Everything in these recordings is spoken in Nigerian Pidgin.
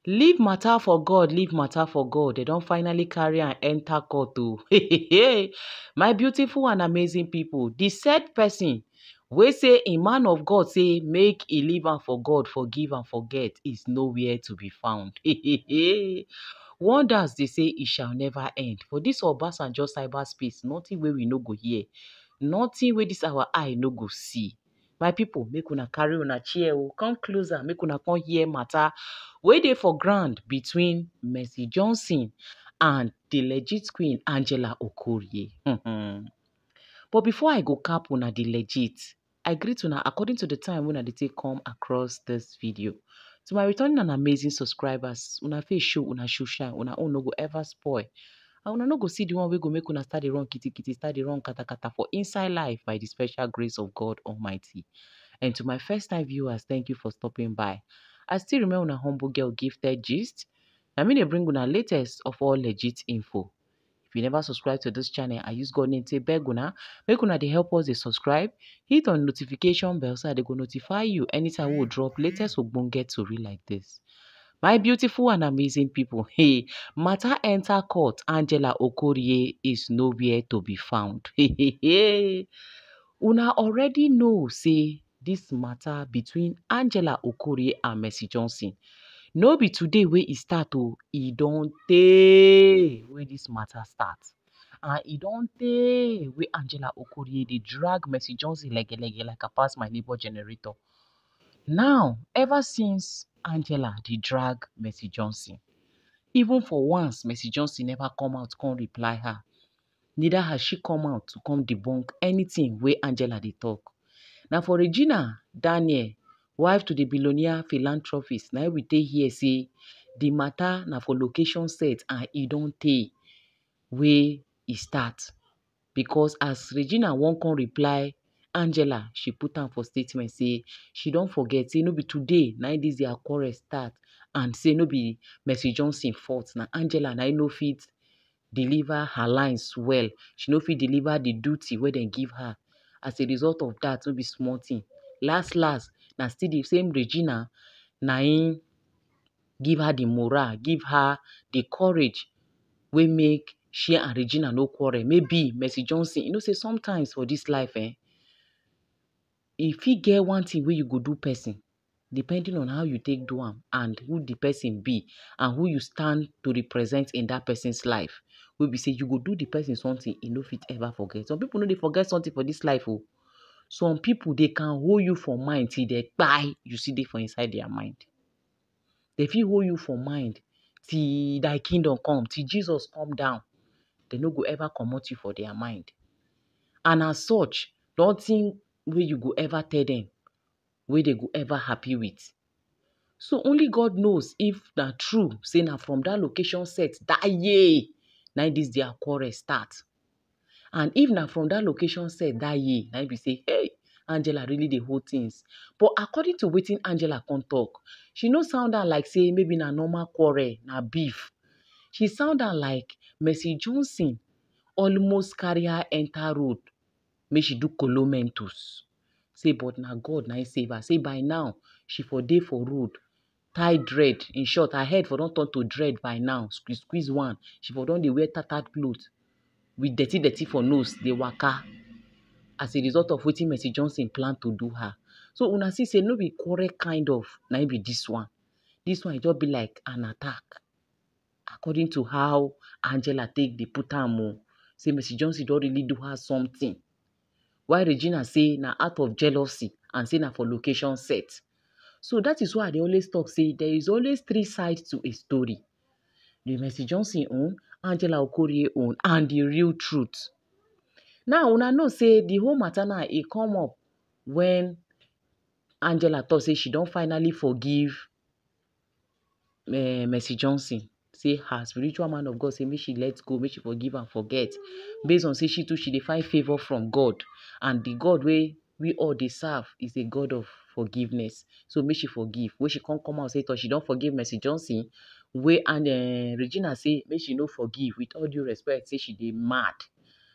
Leave matter for God, leave matter for God. They don't finally carry and enter court o. My beautiful and amazing people, the said person wey say a man of God say make e leave am for God, forgive and forget is nowhere to be found. Wonders dey say e shall never end. For this Obasanjo cyberspace, nothing wey we no go hear, nothing wey this our eye no go see. My people, make una carry una chair o, come closer, make una come hear matter wey dey for ground between Mercy Johnson and the legit queen Angela Okorie. But before I go cap una the legit, I greet una according to the time when I dey take come across this video. To my returning and amazing subscribers, una face show, una show shine, una own no go ever spoil. And una no go see the one wey go make una start the wrong kitty kitty, start the wrong kata kata for inside life by the special grace of God Almighty. And to my first time viewers, thank you for stopping by. I still remember una humble girl Gifted Gist. I mean, they bring una latest of all legit info. If you never subscribe to this channel, I use God name to beg una, make una dey help us dey subscribe, hit on notification bell so they go notify you anytime we drop latest ogbonge tori like this. My beautiful and amazing people, hey, matter enter court, Angela Okorie is nowhere to be found. Una already know, say, this matter between Angela Okorie and Mercy Johnson. No be today wey e start o, e don tey wey this matter start. And e don tey wey Angela Okorie dey drag Mercy Johnson like I pass my neighbor generator. Now, ever since Angela dey drag Mercy Johnson, even for once Mercy Johnson never come out come reply her. Neither has she come out to come debunk anything wey Angela dey talk. Now for Regina Daniel, wife to the billionaire philanthropist, now we take here say the matter na for location set and e don tey wey e start. Because as Regina won't come reply Angela, she put am for statement say she don't forget, say no be today, na this their quarrel start, and say no be Mercy Johnson fault. Na Angela na no fit deliver her lines well. She no fit deliver the duty where they give her. As a result of that, no be small thing. Last, na still the same Regina na im give her the morale, give her the courage wey make she and Regina no quarrel. Maybe Mercy Johnson, you know say sometimes for this life, if you get one thing where you go do person, depending on how you take do am and who the person be and who you stand to represent in that person's life, wey be say you go do the person something e no fit ever forget. Some people no dey forget something for this life o. Some people, they can hold you for mind till they die, you see dey for inside their mind. They fit hold you for mind till thy kingdom come, till Jesus come down. They no go ever comot you for their mind. And as such, nothing wey you go ever tell them wey they go ever happy with. So only God knows if na true, say na from that location set that year, na this their quarrel start. And if na from that location set that year, na be say, hey, Angela really dey hold things. But according to wetin Angela come talk, she no sound am like say maybe na normal quarrel, na beef. She sound am like Mercy Johnson almost carry her enter road, make she do Kolo Mentos. Say, but na God na save her. Say by now, she for dey for road, tie dread. In short, her head for don turn to dread by now. Squeeze one. She for don dey wear tattered clothes with dirty for nose, dey waka. As a result of wetin Mercy Johnson plan to do her. So una see say no be quarrel kind of, na be this one. This one just be like an attack. According to how Angela take dey put am o, say Mercy Johnson don really do her something. While Regina say na out of jealousy and say na for location set. So that is why they always talk say there is always three sides to a story. The Mercy Johnson own, Angela Okorie own, and the real truth. Now, una know say the whole matter now, it come up when Angela thought say she don't finally forgive Mercy Johnson. Say her spiritual man of God say make she let go, make she forgive and forget. Based on say she too, she dey find favor from God. And the God we all dey serve is a God of forgiveness. So make she forgive. When she come out say she don't forgive Mercy Johnson, and Regina say make she no forgive. With all due respect, say she dey mad.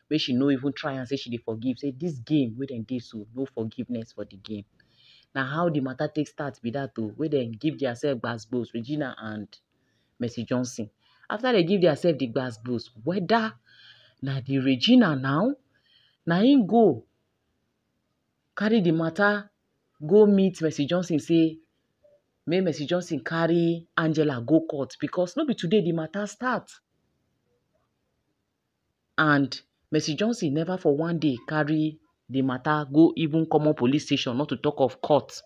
Make she no even try and say she dey forgive. Say this game wey dem dey so, no forgiveness for the game. Na how the matter take start be that o, wey dem give theirself gbas-gbos, Regina and Mercy Johnson. After they give theirself the gbas-gbos, whether na the Regina now, na im go carry the matter go meet Mercy Johnson say make Mercy Johnson carry Angela go court, because no be today the matter start. And Mercy Johnson never for one day carry the matter go even common police station, not to talk of court.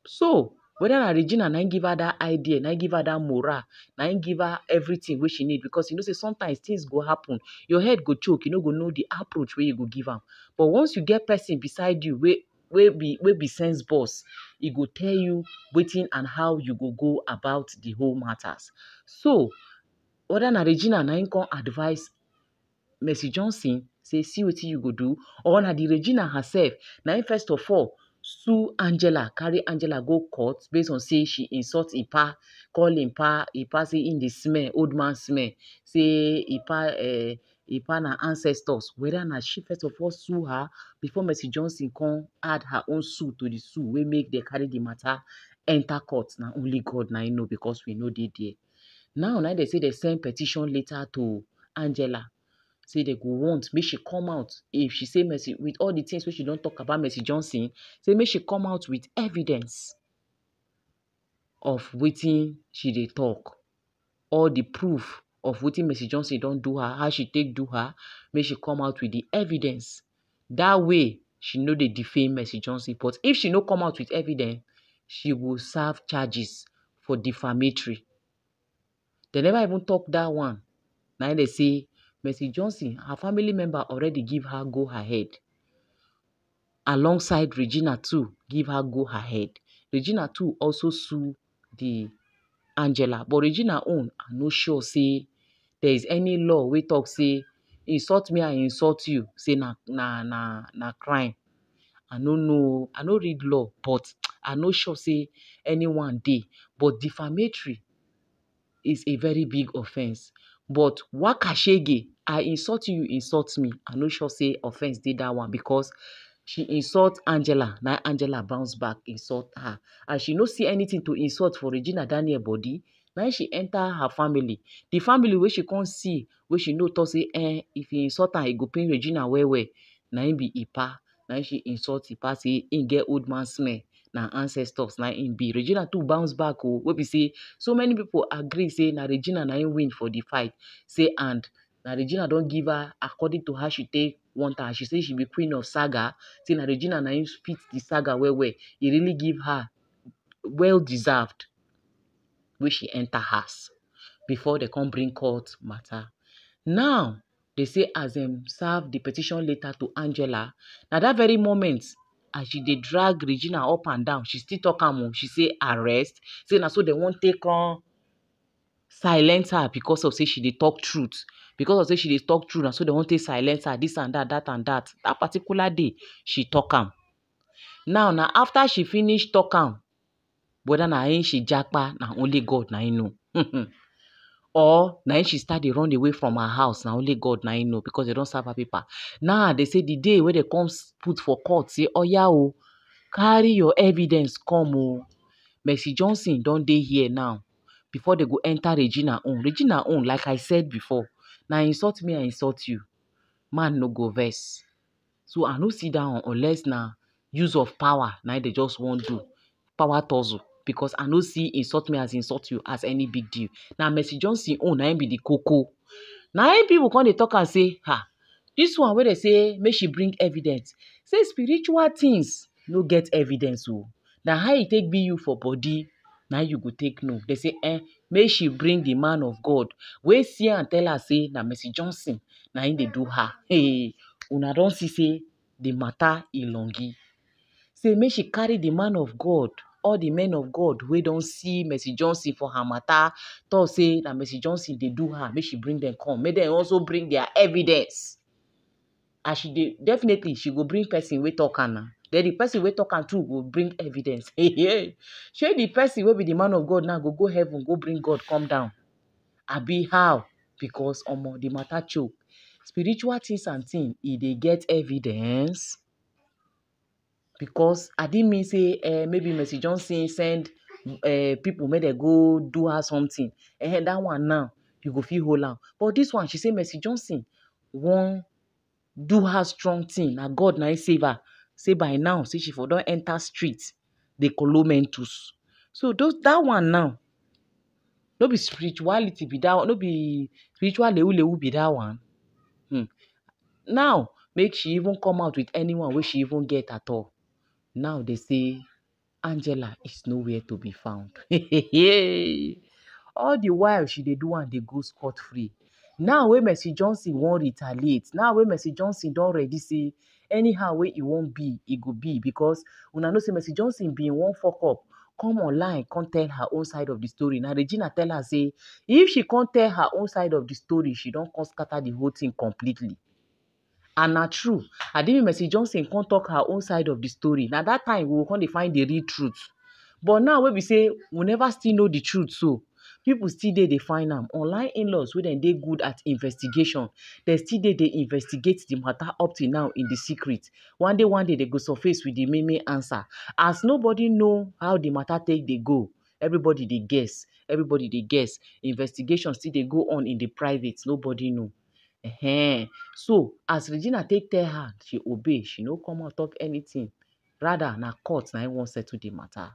So, whether na Regina na im give her that idea, na im give her that morale, na im give her everything wey she need, because you know say sometimes things go happen, your head go choke, you no go know the approach wey you go give am. But once you get person beside you wey be sense boss, e go tell you wetin and how you go about the whole matters. So, whether na Regina na im come advise Mercy Johnson say see wetin you go do, or na the Regina herself na im first of all sue Angela, carry Angela go court based on say she insult Ipa, call Ipa say im dey smell, old man smell, say Ipa na ancestors. Whether na she first of all sue her before Mercy Johnson come add her own sue to the sue wey make dem carry the matter enter court, na only God na im know, because we no dey there. Now dem say dem send petition letter to Angela, say they go want make she come out. If she say Mercy, with all the things wey she don talk about Mercy Johnson, say make she come out with evidence of wetin she dey talk, all the proof of wetin Mercy Johnson don do her, how she take do her, make she come out with the evidence. That way, she no dey defame Mercy Johnson. But if she no come out with evidence, she will serve charges for defamatory. They never even talk that one. Now they say Mercy Johnson, her family member already give her go ahead. Alongside Regina too, give her go ahead. Regina too also sue the Angela. But Regina own, I no sure say there is any law wey talk say insult me, I insult you, say na crime. I no know, I no read law, but I no sure say anyone dey. But defamatory is a very big offense. But wakashege, I insult you, you insult me, I no sure say offense dey that one, because she insult Angela, now Angela bounce back, insult her. And she no see anything to insult for Regina Daniel body. Now she enter her family. The family where she can't see, where she know to say, if he insult her, he go pain Regina well. Now him be Ipa. Now she insult Ipa, say, he get old man smell. Now ancestors, now him be. Regina too bounce back, oh, where we say, so many people agree, say, now Regina now him win for the fight. Say, and now Regina don't give her, according to how she take want her. She say she be queen of saga. Say, now Regina now him fit the saga well. He really give her well-deserved where she enter house before they come bring court matter. Now, they say as them serve the petition letter to Angela, now that very moment, as she dey drag Regina up and down, she still talk am. She say arrest. Say now so they won't take on silence her because of say she dey talk truth. Because of say she dey talk truth, and so they won't take silence her, this and that, that and that. That particular day, she talk am. Now after she finish talk am, whether na him she japa, na only God na him know. Or na him she start dey run away from her house, na only God na him know, because they don't serve her paper. Now they say the day where they come put for court, say, oh yeah, oh, carry your evidence come, oh. Mercy Johnson don't dey here now. Before they go enter Regina own. Regina own, like I said before, now insult me, I insult you. Man no go vex. So I no sit down unless na use of power, now they just won't do. Power tussle. Because I no see insult me as insult you as any big deal. Now Mercy Johnson own, na him be the cocoa. Now him people come they talk and say, this one where they say, make she bring evidence. Say spiritual things no get evidence. Oh. Now how it take be you for body, now you go take no. They say, make she bring the man of God. We see and tell her, say, na Mercy Johnson, now him they do her. Hey, una don't see, say, the matter ilongi. Say, make she carry the man of God, all the men of God, we don't see Mercy Johnson for her matter. Talk say that Mercy Johnson, they do her. Make she bring them come. Make them also bring their evidence. And she definitely, she go bring person we talk now. Then the person we talk and too will bring evidence. Hey. Shey the person will be the man of God now go heaven, go bring God, come down. Abi how? Because the matter choke. Spiritual things and things, if they get evidence, because I didn't mean say maybe Mercy Johnson send people make dem go do her something. That one now you go fit hold am. But this one she say Mercy Johnson wan do her strong thing. Na God na him save her. Say by now say she for don enter street dey kolo mentus. So that one now no be spirituality be that one, no be spiritual lewu be that one. Now make she even come out with anyone wey she even get at all. Now they say Angela is nowhere to be found. All the while she dey do am dey go scot free. Now wey Mercy Johnson wan retaliate, now wey Mercy Johnson don ready say anyhow wey e wan be, e go be, because una know say Mercy Johnson bin wan fuck up, come online come tell her own side of the story. Na Regina tell her say if she come tell her own side of the story, she don come scatter the whole thing completely. And na true. Adimi Mercy Johnson come talk her own side of the story. Na that time we go come dey find the real truth. But now wey be say we never still know the truth, so people still dey find am. Online in-laws wey dem dey good at investigation, dem still dey investigate the matter up till now in the secret. One day they go surface with the main answer. As nobody know how the matter take dey go, everybody dey guess. Everybody dey guess. Investigation still dey go on in the private. Nobody know. So as Regina take tell her, she obey. She no come out talk anything. Rather, na court na wan settle the matter.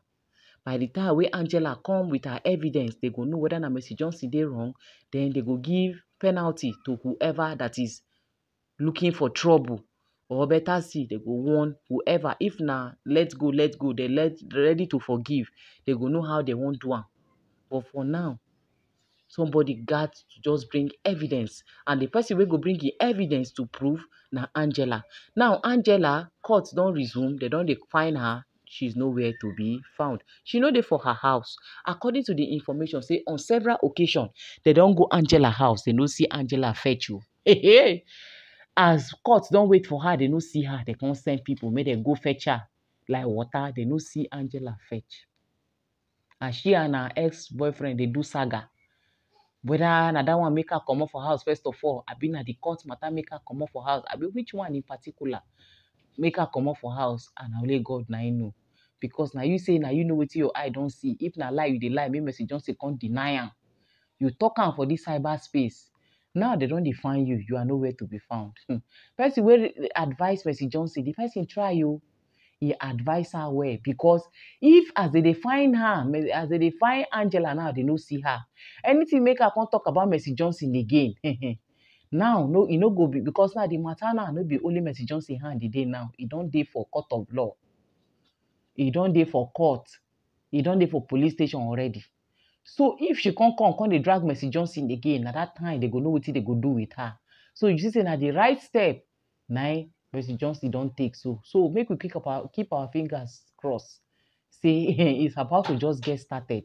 By the time wey Angela come with her evidence, they go know whether na Mercy Johnson dey wrong. Then they go give penalty to whoever that is looking for trouble. Or better still, they go warn whoever. If na let go, they ready to forgive. They go know how they wan do am. But for now, somebody got to just bring evidence, and the person wey go bring the evidence to prove na Angela. Now Angela, court don resume, they don dey find her. She's nowhere to be found. She no dey for her house. According to the information, say on several occasions, they don go Angela house, they no see Angela fetch you. As court don wait for her, they no see her, they come send people, make dem go fetch her like water. They no see Angela fetch. And she and her ex-boyfriend, they do saga. Whether na that one make her comot for house first of all, abi na the court matter make her comot for house, abi which one in particular make her comot for house, and only God na him know. Because na you say na you know wetin your eye don see. If na lie you dey lie, make Mercy Johnson come deny am. You talk am for this cyberspace. Now they don dey find you. You are nowhere to be found. Person wey advise Mercy Johnson, the person try you. He advise her well, because if as they find her, as they find Angela now, they no see her. Anything make her come talk about Mercy Johnson again. Now, no, it no go be, because now the matter now no be only Mercy Johnson hand the day now. It don't dey for court of law. It don't dey for court. It don't dey for police station already. So if she come they drag Mercy Johnson again, at that time they go know what they go do with her. So you see, say na the right step. Now Mercy Johnson don't take so. So make we keep our fingers crossed. Say it's about to just get started.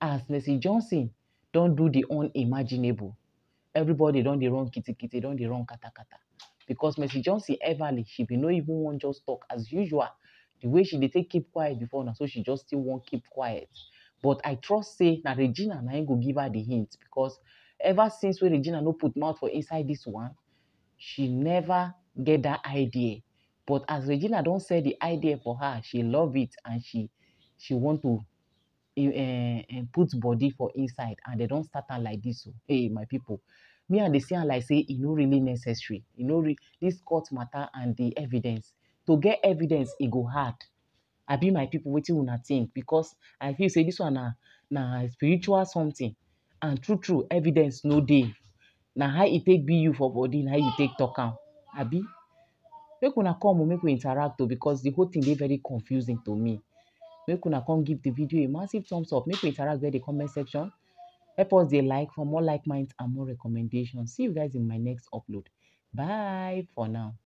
As Mercy Johnson don't do the unimaginable. Everybody don't dey run kitty, don't dey run kata. Because Mercy Johnson everly, she be no even want just talk as usual. The way she dey take keep quiet before now, so she just still won't keep quiet. But I trust say na Regina na go give her the hint, because ever since when Regina no put mouth for inside this one, she never get that idea. But as Regina don't say the idea for her, she love it, and she want to put body for inside, and they don't start her like this. So, hey, my people, me and they say like say it no really necessary. This court matter and the evidence. To get evidence, it go hard. I be my people waiting una think, because I feel say this one na spiritual something, and true evidence no dey. Na how it take be you for body, na how you take talk am. Abi, make una come, make we interact though, because the whole thing dey very confusing to me. Make una come give the video a massive thumbs up. Make we interact with the comment section. Help us dey like for more like minds and more recommendations. See you guys in my next upload. Bye for now.